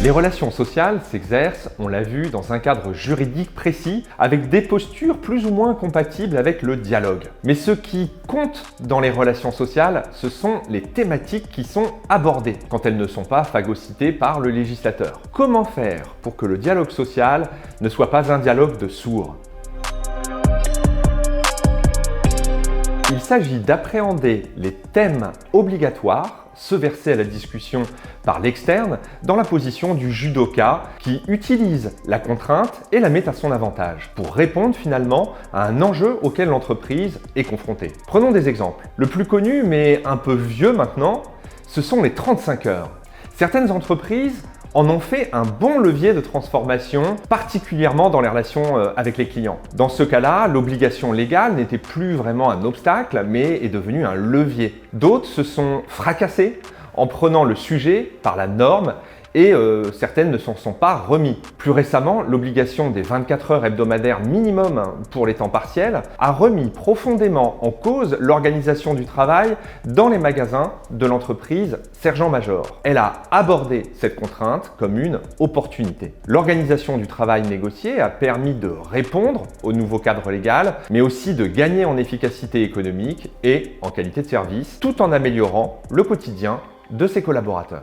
Les relations sociales s'exercent, on l'a vu, dans un cadre juridique précis, avec des postures plus ou moins compatibles avec le dialogue. Mais ce qui compte dans les relations sociales, ce sont les thématiques qui sont abordées, quand elles ne sont pas phagocytées par le législateur. Comment faire pour que le dialogue social ne soit pas un dialogue de sourds ? Il s'agit d'appréhender les thèmes obligatoires, ceux versés à la discussion par l'externe, dans la position du judoka qui utilise la contrainte et la met à son avantage pour répondre finalement à un enjeu auquel l'entreprise est confrontée. Prenons des exemples. Le plus connu, mais un peu vieux maintenant, ce sont les 35 heures. Certaines entreprises en ont fait un bon levier de transformation, particulièrement dans les relations avec les clients. Dans ce cas-là, l'obligation légale n'était plus vraiment un obstacle, mais est devenue un levier. D'autres se sont fracassés en prenant le sujet par la norme et certaines ne s'en sont pas remis. Plus récemment, l'obligation des 24 heures hebdomadaires minimum pour les temps partiels a remis profondément en cause l'organisation du travail dans les magasins de l'entreprise Sergent-Major. Elle a abordé cette contrainte comme une opportunité. L'organisation du travail négocié a permis de répondre au nouveau cadre légal, mais aussi de gagner en efficacité économique et en qualité de service, tout en améliorant le quotidien de ses collaborateurs.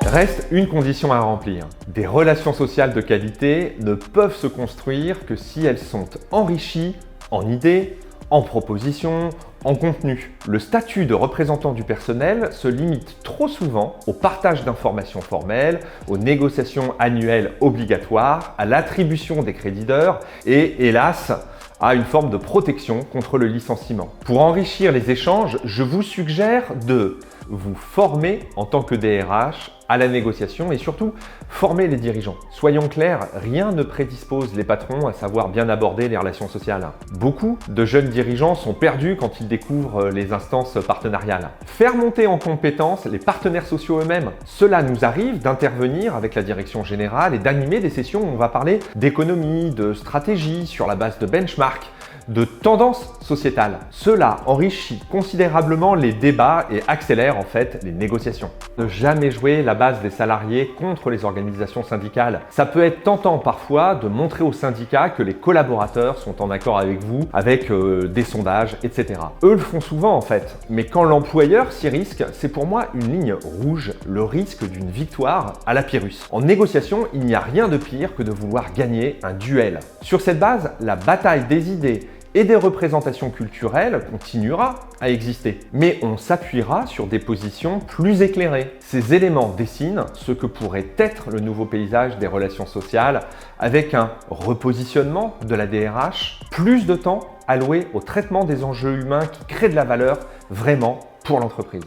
Reste une condition à remplir. Des relations sociales de qualité ne peuvent se construire que si elles sont enrichies en idées, en propositions, en contenu. Le statut de représentant du personnel se limite trop souvent au partage d'informations formelles, aux négociations annuelles obligatoires, à l'attribution des crédits d'heures et, hélas, à une forme de protection contre le licenciement. Pour enrichir les échanges, je vous suggère de vous former en tant que DRH à la négociation et surtout former les dirigeants. Soyons clairs, rien ne prédispose les patrons à savoir bien aborder les relations sociales. Beaucoup de jeunes dirigeants sont perdus quand ils découvrent les instances partenariales. Faire monter en compétence les partenaires sociaux eux-mêmes. Cela nous arrive d'intervenir avec la direction générale et d'animer des sessions où on va parler d'économie, de stratégie sur la base de benchmark, de tendances sociétales. Cela enrichit considérablement les débats et accélère en fait les négociations. Ne jamais jouer la base des salariés contre les organisations syndicales. Ça peut être tentant parfois de montrer aux syndicats que les collaborateurs sont en accord avec vous, avec des sondages, etc. Eux le font souvent en fait, mais quand l'employeur s'y risque, c'est pour moi une ligne rouge, le risque d'une victoire à la Pyrrhus. En négociation, il n'y a rien de pire que de vouloir gagner un duel. Sur cette base, la bataille des idées et des représentations culturelles continuera à exister. Mais on s'appuiera sur des positions plus éclairées. Ces éléments dessinent ce que pourrait être le nouveau paysage des relations sociales avec un repositionnement de la DRH, plus de temps alloué au traitement des enjeux humains qui créent de la valeur vraiment pour l'entreprise.